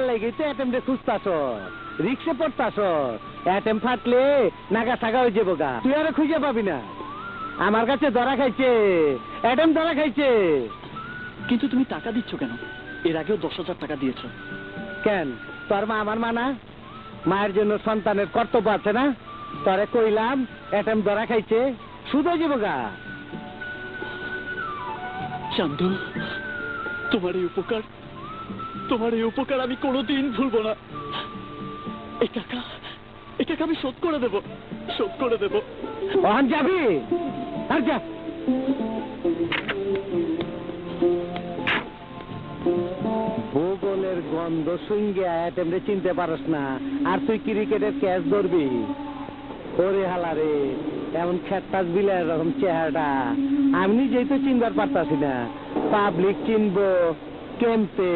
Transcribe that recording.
লাগেই তো অ্যাটেম্পটে খুঁজতাছ, রিক্সে পড়তাছ। Attempt ফাটলে Naga Saga হয়ে যাবো গা, তুই আর খুঁজে পাবি না। আমার কাছে ধরা খাইছে, অ্যাটেম্প ধরা খাইছে। কিন্তু তুমি টাকা দিচ্ছ কেন? এর আগেও 10,000 টাকা দিয়েছো। কেন, তোর মা আমার মা না? মায়ের জন্য সন্তানের কর্তব্য আছে না? তোরে কইলাম অ্যাটেম্প ধরা খাইছে, শুধু যাবো গা। চান্দু, তোমার এই উপকার আমি কোনোদিন ভুলবো না। এই টাকা আমি শোধ করে দেব। ওখান যাবি? আর যা। ভূগোলের গন্ধ শুঙ্গে অ্যাটেম্পটে চিনতে পারস না, আর তুই ক্রিকেটের ক্যাচ ধরবি? ওরে হালা রে, এমন খেট্টাস বিলের এরকম চেহারাটা আমি নিজেই তো চিনবার পারতাছি না, পাবলিক চিনবো কেমতে?